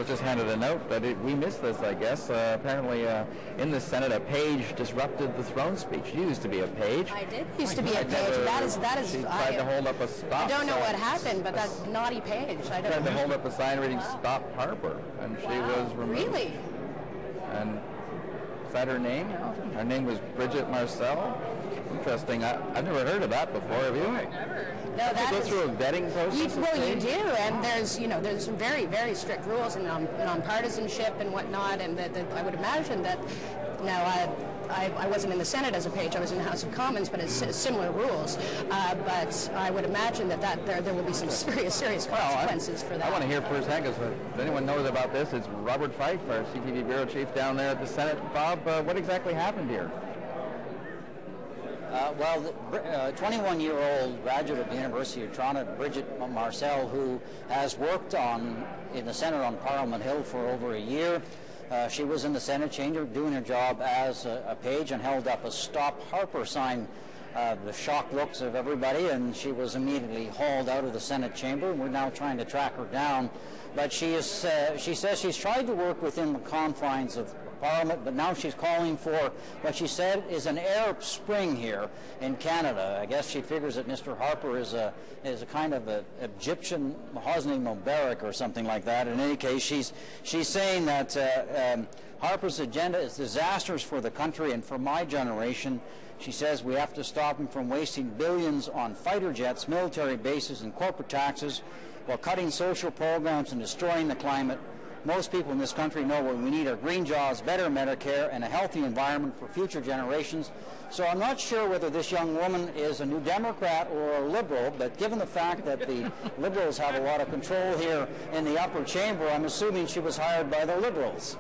was just handed a note that we missed this, I guess. Apparently, in the Senate, a page disrupted the throne speech. You used to be a page. I did used to be a page. That is. She tried to hold up a stop. I don't know what happened, but that naughty page. I don't. Tried to hold up a sign reading "Stop Harper," and she was removed. Really? And is that her name? Her name was Brigitte Marcelle. Interesting. I've never heard of that before. Have you? Never. No, that you go through a vetting process. You do, and there's some very, very strict rules and nonpartisanship and whatnot, and that I would imagine that. Now, I wasn't in the Senate as a page; I was in the House of Commons, but it's similar rules. But I would imagine that there will be some serious consequences for that. I want to hear firsthand, because if anyone knows about this, it's Robert Fife, our CTV bureau chief down there at the Senate. Bob, what exactly happened here? Well, the 21-year-old graduate of the University of Toronto, Brigitte Marcelle, who has worked in the Senate on Parliament Hill for over a year. She was in the Senate chamber doing her job as a page and held up a "Stop Harper" sign. The shocked looks of everybody, and she was immediately hauled out of the Senate chamber. We're now trying to track her down. But she says she's tried to work within the confines of Parliament, but now she's calling for what she said is an Arab Spring here in Canada. I guess she figures that Mr. Harper is a kind of a Egyptian Hosni Mubarak or something like that. In any case, she's saying that Harper's agenda is disastrous for the country and for my generation. She says we have to stop him from wasting billions on fighter jets, military bases, and corporate taxes while cutting social programs and destroying the climate. Most people in this country know what we need are green jobs, better Medicare, and a healthy environment for future generations. So I'm not sure whether this young woman is a New Democrat or a Liberal, but given the fact that the Liberals have a lot of control here in the upper chamber, I'm assuming she was hired by the Liberals.